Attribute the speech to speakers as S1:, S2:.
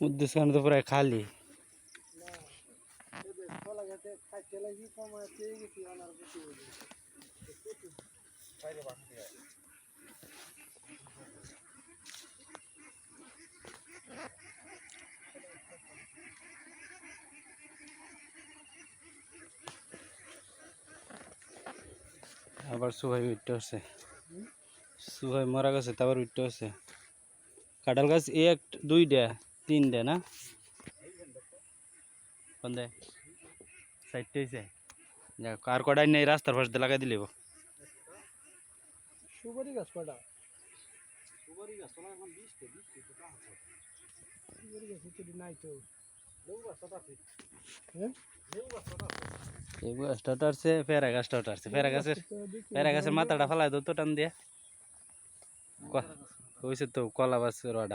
S1: উদ্দেশ্য তো পুরো খালি আবার সুহাই উঠতে হচ্ছে সুহাই মরা গেছে তারপর উঠতে হচ্ছে কাঁঠাল গাছ এক দুইটা তিনটা না কোনটা সাইডটা হয়েছে যাক আর কটাই নেই রাস্তার পাশে দিয়ে লাগাই দিলে
S2: সুপারি গাছ কটা
S1: সুপারি গাছ তোলা এখন 20
S2: সুপারি গাছ তো নাই তো
S1: লেবু গাছটা
S2: হ্যাঁ
S1: লেবু গাছটা টারছে পেয়ারা গাছটাও টারছে পেয়ারা গাছের মাথাটা ফেলায় তো টান দিয়ে কইছে তো কলা গাছ